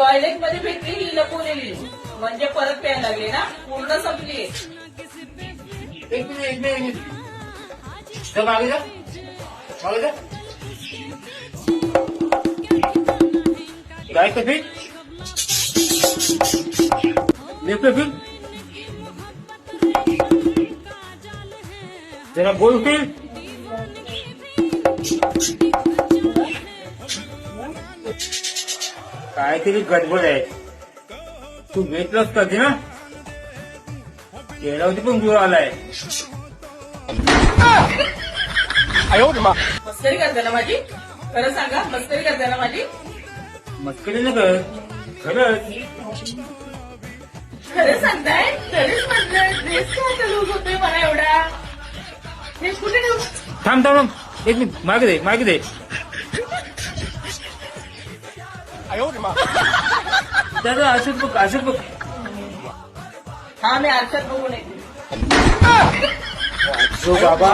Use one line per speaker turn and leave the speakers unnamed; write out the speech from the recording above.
Toilet मध्ये भेटली ही लपवलेली म्हणजे परत प्यायला लागली ना पूर्ण संपली.
एक मिनिट तर मागे जा मागे जा काय कधी लेफ्ट फिर जरा बोल फिर काहीतरी गडबड आहे. तू वेट लॉस करते ना चेहऱ्यावरती पण गुळ आलाय.
मस्करी करते ना माझी खरं सांगा मस्करी करते ना माझी.
मस्करी न कर खरंच.
खरं सांगताय तरीच म्हटलं ड्रेस का लूज होतोय मला एवढा. ड्रेस कुठे ठेवू.
थांब थांब थांब. एक मिनिट मागे दे मागे दे. दादा असं बघ असं बघ.
हा मी आरशात बघून येते.
बाबा